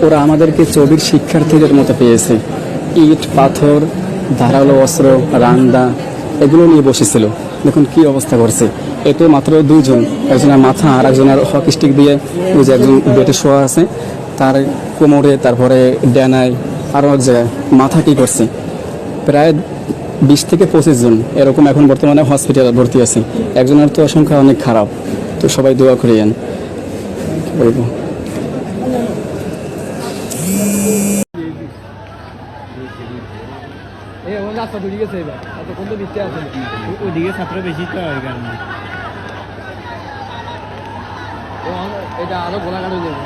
ওরা আমাদেরকে চবির শিক্ষার্থীদের মতো পেয়েছে। ইট পাথর ধারালো অস্ত্র রান্দা এগুলো নিয়ে বসেছিল। দেখুন কি অবস্থা করছে। এতে মাত্র দুইজন, একজনের মাথা আর একজনের হকি স্টিক দিয়ে, ওই যে একজন বেটে শোয়া আছে তার কোমরে, তারপরে ডানায়, আরও এক জায়গায় মাথা কি করছে। প্রায় 20 থেকে 25 জন এরকম এখন বর্তমানে হসপিটালে ভর্তি আছে। একজনের তো সংখ্যা অনেক খারাপ, তো সবাই দোয়া করিয়েন। বলবো ওদিকে ছাত্র বেশি তো ওই কারণে এটা আরো গোলাঘাট হয়ে যাবে।